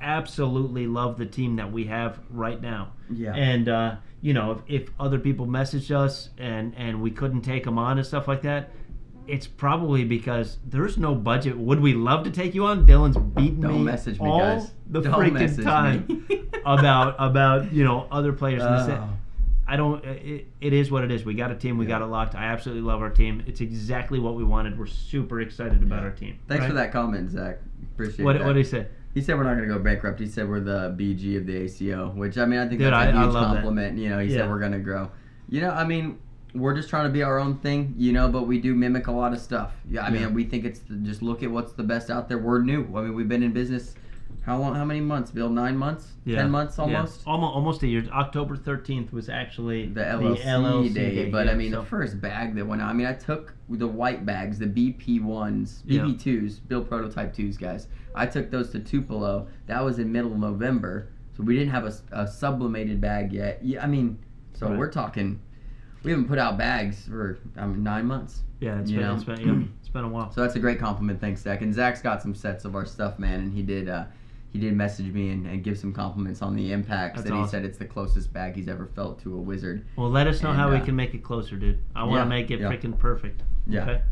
absolutely love the team that we have right now. Yeah. And if other people messaged us and we couldn't take them on and stuff like that, it's probably because there's no budget. Would we love to take you on? Dylan's beating Don't message me, all guys. the freaking time about other players. It is what it is. We got a team. We got it locked. I absolutely love our team. It's exactly what we wanted. We're super excited about our team. Thanks for that comment, Zach. Appreciate that. What did he say? He said we're not going to go bankrupt. He said we're the BG of the ACO, which, I think that's a huge compliment. That. He said we're going to grow. We're just trying to be our own thing, but we do mimic a lot of stuff. We think it's just look at what's the best out there. We're new. We've been in business. How long? How many months, Bill? 9 months? 10 months almost? Yeah. Almost a year. October 13th was actually the LLC day. But, the first bag that went out, I took the white bags, the BP1s, BP2s, Bill Prototype 2s, guys. I took those to Tupelo. That was in middle of November. So we didn't have a sublimated bag yet. We're talking... We haven't put out bags for 9 months. Yeah, it's been a while. So that's a great compliment. Thanks, Zach. And Zach's got some sets of our stuff, man, and he did message me and give some compliments on the impacts. He said it's the closest bag he's ever felt to a Wizard. Well, let us know how we can make it closer, dude. I want to make it freaking perfect. Yeah. Okay?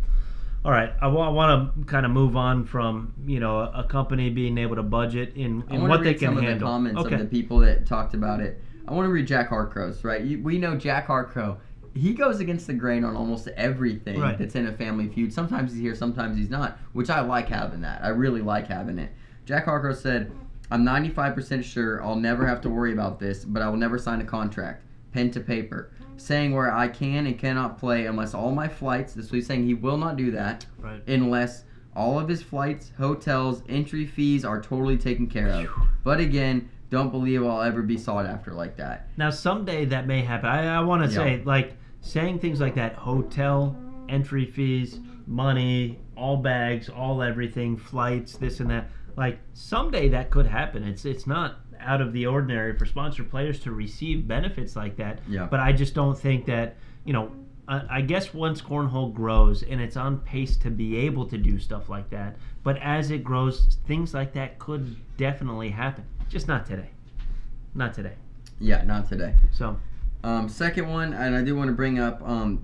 All right, I want to kind of move on from a company being able to budget in what they can handle. I want to read some of the comments of the people that talked about it. I want to read Jack Harcrow's, right? We know Jack Harcrow. He goes against the grain on almost everything that's in a Family Feud. Sometimes he's here, sometimes he's not, which I like having that. I really like having it. Jack Harcrow said, I'm 95% sure I'll never have to worry about this, but I will never sign a contract. Pen to paper. Saying where I can and cannot play unless all my flights, this was saying he will not do that, unless all of his flights, hotels, entry fees are totally taken care of. But again, don't believe I'll ever be sought after like that. Now, someday that may happen. I want to say, saying things like that, hotel, entry fees, money, all bags, all everything, flights, this and that, someday that could happen. It's not out of the ordinary for sponsored players to receive benefits like that. Yeah. But I just don't think that, I guess once cornhole grows and it's on pace to be able to do stuff like that, but as it grows, things like that could definitely happen. Just not today. Not today. Yeah, not today. So, second one, and I do want to bring up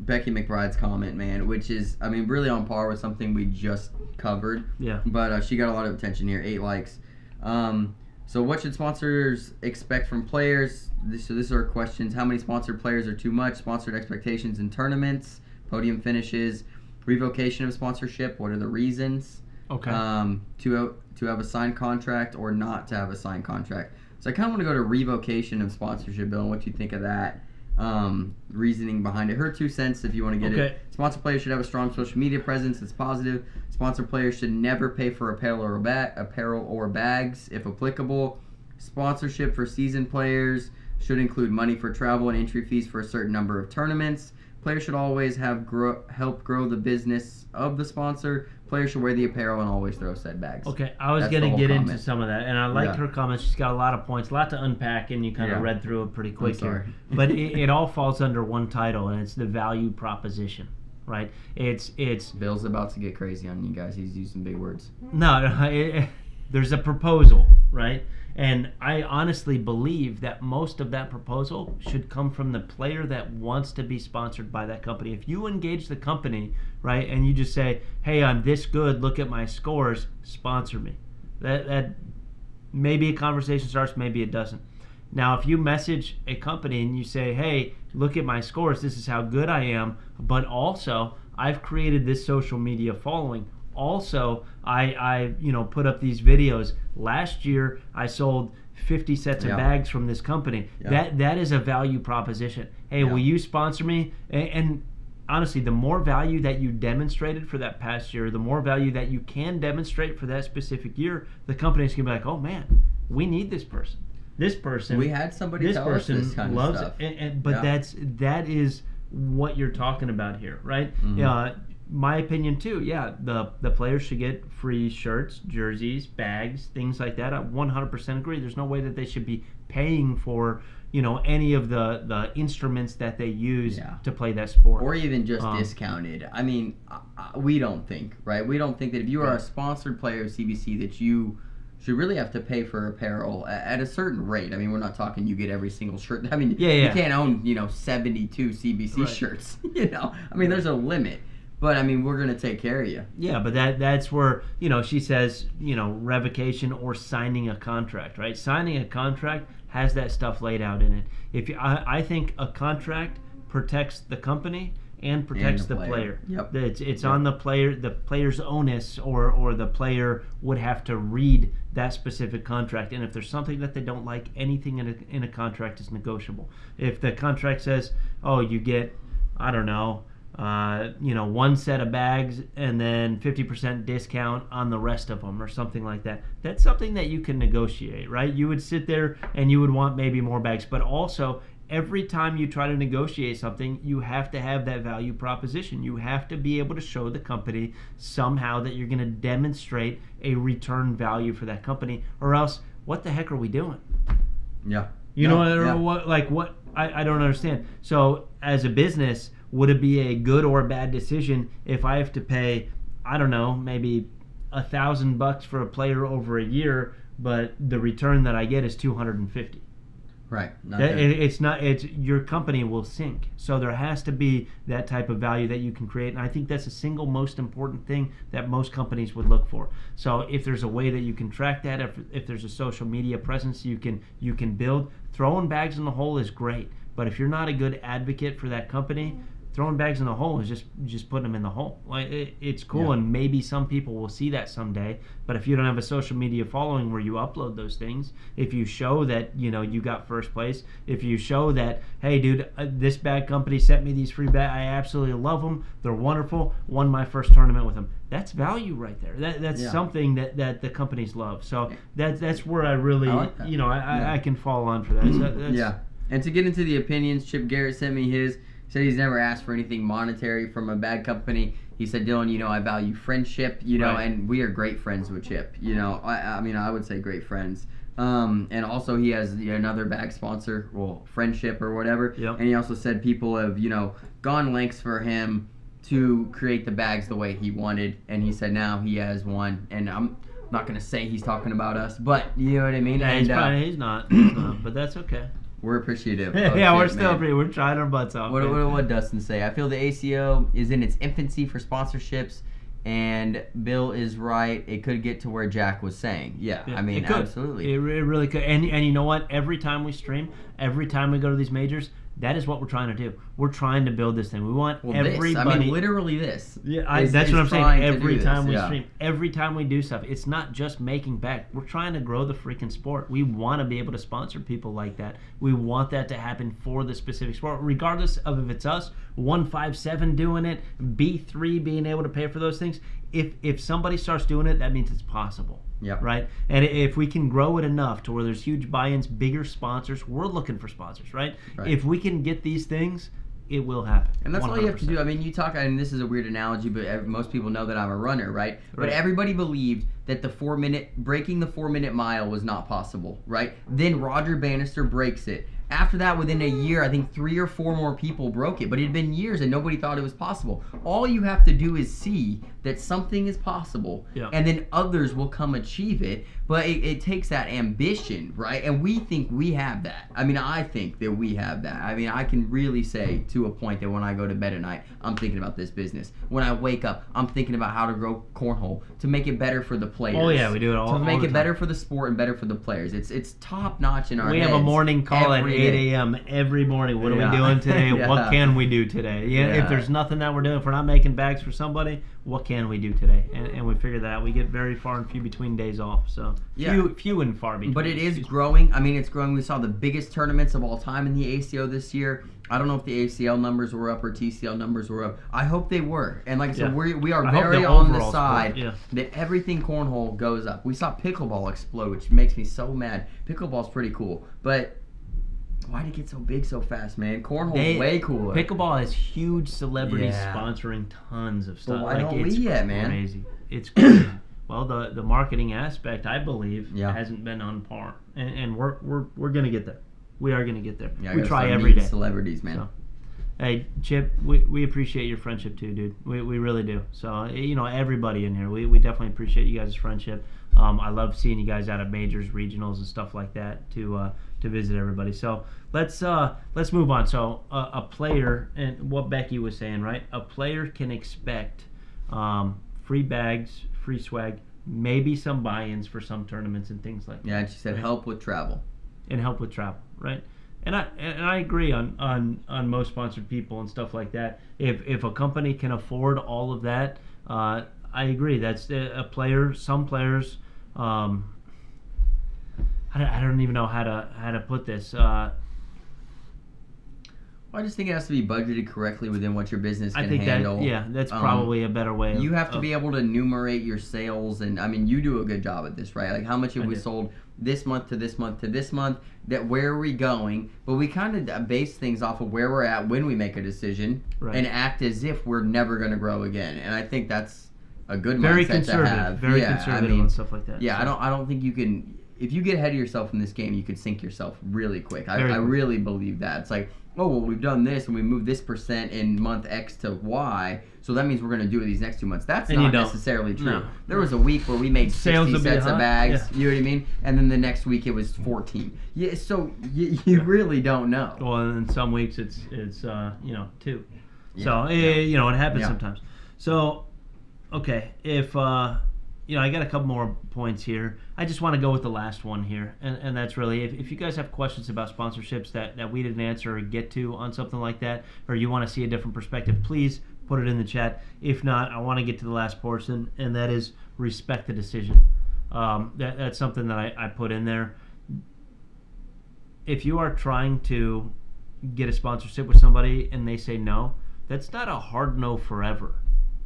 Becky McBride's comment, man, which is, really on par with something we just covered. Yeah. But she got a lot of attention here, 8 likes. So what should sponsors expect from players? This are questions. How many sponsored players are too much? Sponsored expectations in tournaments, podium finishes, revocation of sponsorship. What are the reasons? Okay. To have a signed contract or not to have a signed contract. So I kind of want to go to revocation of sponsorship, Bill, and what you think of that. reasoning behind it. Her 2 cents, if you want to get it. Sponsor players should have a strong social media presence that's positive. Sponsor players should never pay for apparel or bags, if applicable. Sponsorship for seasoned players should include money for travel and entry fees for a certain number of tournaments. Players should always help grow the business of the sponsor. Players should wear the apparel and always throw said bags. Okay, I was going to get into some of that, and I liked her comments. She's got a lot of points, a lot to unpack, and you kind of read through it pretty quick here. But it all falls under one title, and it's the value proposition, right? It's Bill's about to get crazy on you guys. He's using big words. No, there's a proposal, right? And I honestly believe that most of that proposal should come from the player that wants to be sponsored by that company. If you engage the company, right, and you just say, hey, I'm this good, look at my scores, sponsor me. That maybe a conversation starts, maybe it doesn't. Now, if you message a company and you say, hey, look at my scores, this is how good I am, but also I've created this social media following. Also, I put up these videos. Last year, I sold 50 sets of bags from this company. That is a value proposition. Hey, will you sponsor me? And honestly, the more value that you demonstrated for that past year, the more value that you can demonstrate for that specific year, the company's going to be like, oh, man, we need this person. This person. We had somebody tell us this kind of stuff. But that is what you're talking about here, right? Mm-hmm. My opinion too, the players should get free shirts, jerseys, bags, things like that. I 100% agree. There's no way that they should be paying for any of the instruments that they use to play that sport, or even just discounted. I mean, we don't think, right? We don't think that if you are a sponsored player of CBC that you should really have to pay for apparel at a certain rate. I mean, we're not talking you get every single shirt. I mean, you can't own 72 CBC shirts. I mean, there's a limit. But, I mean, we're going to take care of you. Yeah, but that's where, she says, revocation or signing a contract, right? Signing a contract has that stuff laid out in it. I think a contract protects the company and protects the player. Yep. It's on the player's onus, or the player would have to read that specific contract. And if there's something that they don't like, anything in a contract is negotiable. If the contract says, oh, you get, I don't know, one set of bags and then 50% discount on the rest of them or something like that. That's something that you can negotiate, right? You would sit there and you would want maybe more bags, but also every time you try to negotiate something, you have to have that value proposition. You have to be able to show the company somehow that you're going to demonstrate a return value for that company, or else what the heck are we doing? Yeah. What I don't understand. So as a business, would it be a good or bad decision if I have to pay, I don't know, maybe $1,000 for a player over a year, but the return that I get is $250? Right. It's your company will sink. So there has to be that type of value that you can create, and I think that's the single most important thing that most companies would look for. So if there's a way that you can track that, if there's a social media presence you can build, throwing bags in the hole is great. But if you're not a good advocate for that company, throwing bags in the hole is just putting them in the hole. Like it's cool, and maybe some people will see that someday. But if you don't have a social media following where you upload those things, if you show that you got first place, if you show that, hey dude, this bag company sent me these free bags, I absolutely love them, they're wonderful, won my first tournament with them. That's value right there. That's something that the companies love. So that's where I really I can fall on for that. So And to get into the opinions, Chip Garrett sent me his. Said he's never asked for anything monetary from a bag company. He said, Dylan, I value friendship, and we are great friends with Chip. I mean, I would say great friends. And also he has another bag sponsor, Friendship or whatever. Yep. And he also said people have, gone lengths for him to create the bags the way he wanted. And he said now he has one. And I'm not going to say he's talking about us, but you know what I mean? Yeah, and, he's not, but that's okay. We're appreciative. We're still appreciative. We're trying our butts off. What Dustin say? I feel the ACO is in its infancy for sponsorships, and Bill is right. It could get to where Jack was saying. Yeah, I mean, absolutely. It really could. And you know what? Every time we stream, every time we go to these majors, That is what we're trying to do. We're trying to build this thing. We want everybody. Literally this. Yeah, that's what I'm saying. Every time we stream, every time we do stuff, it's not just making back. We're trying to grow the freaking sport. We want to be able to sponsor people like that. We want that to happen for the specific sport, regardless of if it's us, 157 doing it, B3 being able to pay for those things. If somebody starts doing it, that means it's possible. Yep. Right? And if we can grow it enough to where there's huge buy-ins, bigger sponsors, we're looking for sponsors, right? If we can get these things, it will happen. And that's 100%. All you have to do. I mean, you talk, and this is a weird analogy, but most people know that I'm a runner, right? But everybody believed that breaking the 4-minute mile was not possible, right? Then Roger Bannister breaks it. After that, within a year, I think 3 or 4 more people broke it. But it had been years and nobody thought it was possible. All you have to do is see that something is possible, and then others will come achieve it. But it takes that ambition, right? And we think we have that. I mean, I think that we have that. I mean, I can really say to a point that when I go to bed at night, I'm thinking about this business. When I wake up, I'm thinking about how to grow cornhole to make it better for the players. Oh, yeah, we do it all the time. To make it better for the sport and better for the players. It's top-notch in our heads. We have a morning call at 8 a.m. every morning. What are we doing today? What can we do today? If there's nothing that we're doing, if we're not making bags for somebody, what can we do today? And we figure that out. We get very far and few between days off. So few and far between. But it is growing. I mean, it's growing. We saw the biggest tournaments of all time in the ACO this year. I don't know if the ACL numbers were up or TCL numbers were up. I hope they were. And like I said, we are very on the side that everything cornhole goes up. We saw pickleball explode, which makes me so mad. Pickleball's pretty cool. But why did it get so big so fast, man? Cornhole's way cooler. Pickleball has huge celebrities sponsoring tons of stuff. But why don't we yet, man? Crazy. It's crazy. Well, the marketing aspect, I believe, hasn't been on par, and we're gonna get there. We are gonna get there. We try every day. Celebrities, man. So, hey, Chip, we appreciate your friendship too, dude. We really do. So everybody in here, we definitely appreciate you guys' friendship. I love seeing you guys out at majors, regionals, and stuff like that to visit everybody. So let's move on. So a player, and what Becky was saying, right? A player can expect free bags, free swag, maybe some buy-ins for some tournaments and things like that. Yeah, and she said help with travel. And help with travel, right? And I agree on most sponsored people and stuff like that. If a company can afford all of that, I agree. That's a player. Some players, I don't even know how to put this. I just think it has to be budgeted correctly within what your business can handle. That's probably a better way. You have to be able to enumerate your sales, and I mean, you do a good job at this, right? Like, how much have we sold this month to this month to this month? That where are we going? But we kind of base things off of where we're at when we make a decision, and act as if we're never going to grow again. And I think that's a good mindset to have. Very conservative and stuff like that. Yeah, so. I don't think you can. If you get ahead of yourself in this game, you could sink yourself really quick. I really believe that. It's like, oh, well, we've done this and we moved this % in month X to Y, so that means we're going to do it these next 2 months. That's not necessarily true. No. There was a week where we made 60 sets of bags, you know what I mean? And then the next week it was 14. Yeah, so you really don't know. Well, and in some weeks it's 2. So, it happens sometimes. So, okay, if... I got a couple more points here. I just want to go with the last one here, and that's really, if you guys have questions about sponsorships that we didn't answer or get to on something like that, or you want to see a different perspective, please put it in the chat. If not, I want to get to the last portion, and that is respect the decision. That's something that I put in there. If you are trying to get a sponsorship with somebody and they say no, that's not a hard no forever,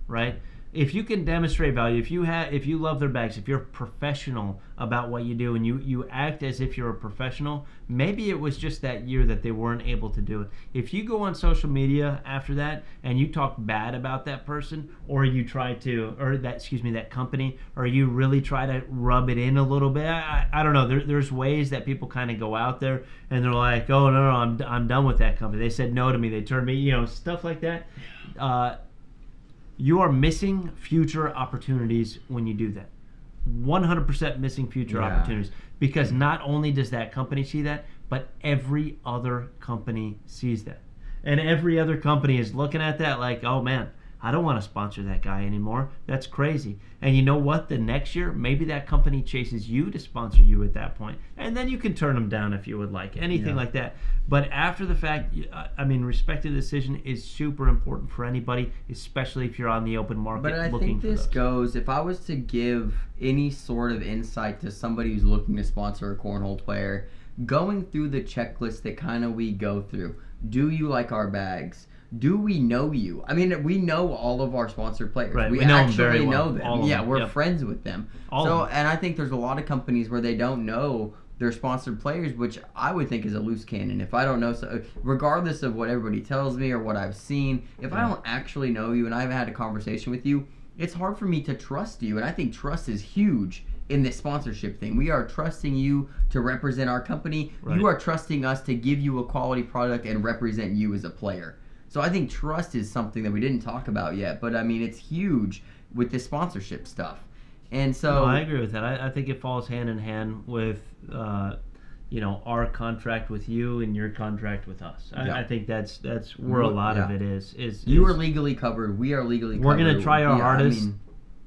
right? If you can demonstrate value, if you love their bags, if you're professional about what you do and you act as if you're a professional, maybe it was just that year that they weren't able to do it. If you go on social media after that and you talk bad about that person, or you try to, or that company, or you really try to rub it in a little bit, I don't know. There's ways that people kind of go out there and they're like, oh no, I'm done with that company. They said no to me. They turned me, stuff like that. You are missing future opportunities when you do that. 100% missing future opportunities, because not only does that company see that, but every other company sees that. And every other company is looking at that like, oh man, I don't want to sponsor that guy anymore. That's crazy. And you know what? The next year, maybe that company chases you to sponsor you at that point. And then you can turn them down if you would like. Anything like that. But after the fact, I mean, respect the decision is super important for anybody, especially if you're on the open market looking for those. But I think this goes, if I was to give any sort of insight to somebody who's looking to sponsor a cornhole player, going through the checklist that kind of we go through. Do you like our bags? Do we know you? I mean, we know all of our sponsored players. Right. We know actually them very well. know them. Yeah, we're friends with them. And I think there's a lot of companies where they don't know their sponsored players, which I would think is a loose cannon. If I don't know, so regardless of what everybody tells me or what I've seen, if I don't actually know you and I've had a conversation with you, it's hard for me to trust you. And I think trust is huge in this sponsorship thing. We are trusting you to represent our company. Right. You are trusting us to give you a quality product and represent you as a player. So I think trust is something that we didn't talk about yet, but I mean, it's huge with this sponsorship stuff. And so I agree with that. I think it falls hand in hand with, our contract with you and your contract with us. I think that's where a lot of it is. You are legally covered. We are legally covered. We're going to try our hardest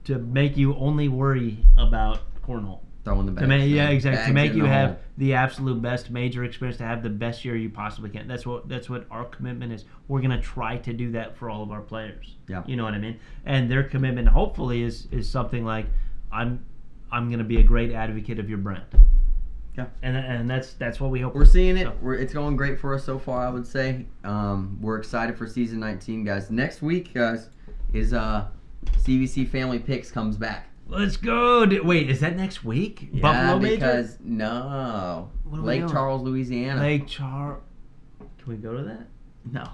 to make you only worry about cornhole. Throwing the bags. Exactly. To make you have the absolute best major experience, to have the best year you possibly can. That's what our commitment is. We're gonna try to do that for all of our players. Yeah. You know what I mean? And their commitment, hopefully, is something like, I'm gonna be a great advocate of your brand. Yeah. And that's what we hope. We're seeing it. So. It's going great for us so far, I would say. We're excited for season 19, guys. Next week, guys, is CBC Family Picks comes back. Let's go. Wait, is that next week? Yeah, Buffalo because Major? No. Lake Charles, Louisiana. Lake Charles. Can we go to that? No,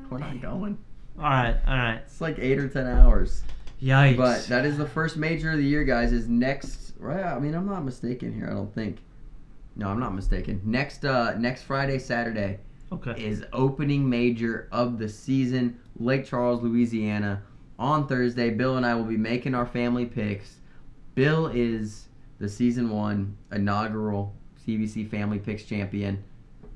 we're not going. All right. It's like 8 or 10 hours. Yikes. But that is the first major of the year, guys, is next, right? I mean, I'm not mistaken here, I don't think. No, I'm not mistaken. Next Friday, Saturday is opening major of the season, Lake Charles, Louisiana. On Thursday, Bill and I will be making our family picks. Bill is the Season 1 inaugural CBC Family Picks champion.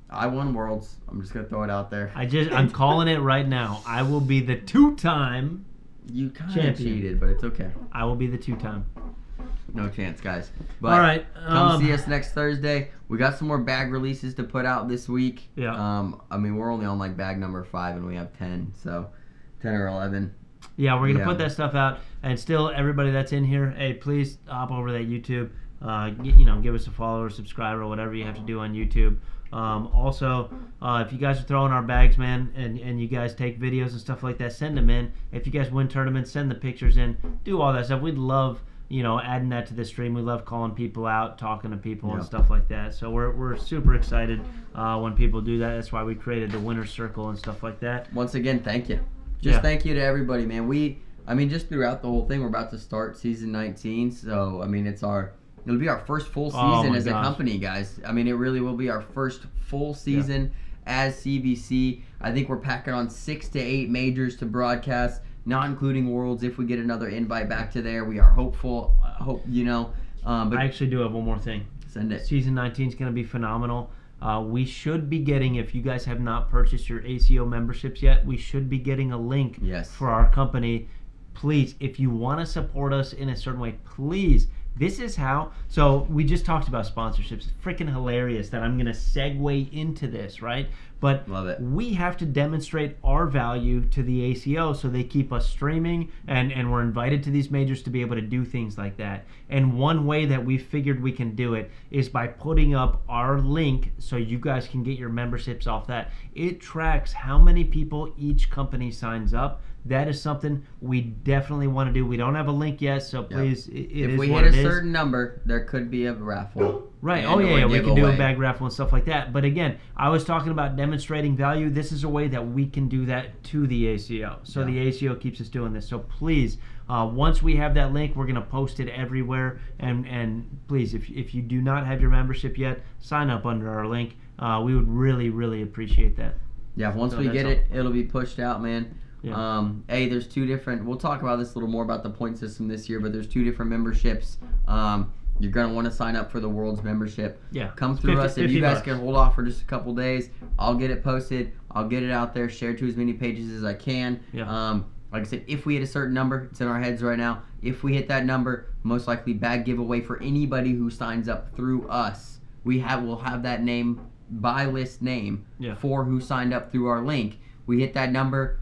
I won Worlds. I'm just going to throw it out there. I'm calling it right now. I will be the 2-time You kind of cheated, but it's okay. I will be the 2-time. No chance, guys. But all right. Come see us next Thursday. We got some more bag releases to put out this week. Yeah. I mean, we're only on like bag number 5 and we have 10. So 10 or 11. Yeah, we're going to put that stuff out. And still, everybody that's in here, hey, please hop over to that YouTube. Give us a follow or subscribe or whatever you have to do on YouTube. Also, if you guys are throwing our bags, man, and you guys take videos and stuff like that, send them in. If you guys win tournaments, send the pictures in. Do all that stuff. We'd love, adding that to the stream. We love calling people out, talking to people and stuff like that. So we're super excited when people do that. That's why we created the winner's circle and stuff like that. Once again, thank you. Thank you to everybody, man. Just throughout the whole thing, we're about to start season 19. So, it'll be our first full season as a company, guys. I mean, it really will be our first full season as CBC. I think we're packing on 6 to 8 majors to broadcast, not including Worlds. If we get another invite back to there, we are hopeful. But I actually do have one more thing. Send it. Season 19 is going to be phenomenal. We should be getting, if you guys have not purchased your ACO memberships yet, we should be getting a link for our company. Please, if you want to support us in a certain way, please. This is how. So we just talked about sponsorships. It's freaking hilarious that I'm going to segue into this, right? But love it. We have to demonstrate our value to the ACO so they keep us streaming, and we're invited to these majors to be able to do things like that. And one way that we figured we can do it is by putting up our link so you guys can get your memberships off that. It tracks how many people each company signs up. That is something we definitely want to do. We don't have a link yet, so please, if we hit a certain number, there could be a raffle. Right. We can do a bag raffle and stuff like that. But again, I was talking about demonstrating value. This is a way that we can do that to the ACO. So the ACO keeps us doing this. So please, once we have that link, we're going to post it everywhere. And please, if you do not have your membership yet, sign up under our link. We would really, really appreciate that. Yeah, once we get it, it'll be pushed out, man. Yeah. There's 2 different, we'll talk about this a little more about the point system this year, but there's 2 different memberships. You're going to want to sign up for the World's membership. Yeah. Come through us. If you guys can hold off for just a couple days, I'll get it posted. I'll get it out there, shared to as many pages as I can. Yeah. Like I said, if we hit a certain number, it's in our heads right now. If we hit that number, most likely bag giveaway for anybody who signs up through us. We'll have that name, buy list name, for who signed up through our link. We hit that number,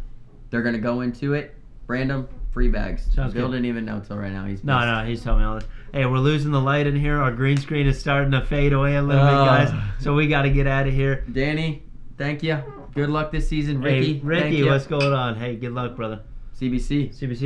they're going to go into it. Random, free bags. Sounds Bill good. Didn't even know till right now. He's telling me all this. Hey, we're losing the light in here. Our green screen is starting to fade away a little bit, guys. So we got to get out of here. Danny, thank you. Good luck this season. Ricky, what's going on? Hey, good luck, brother. CBC.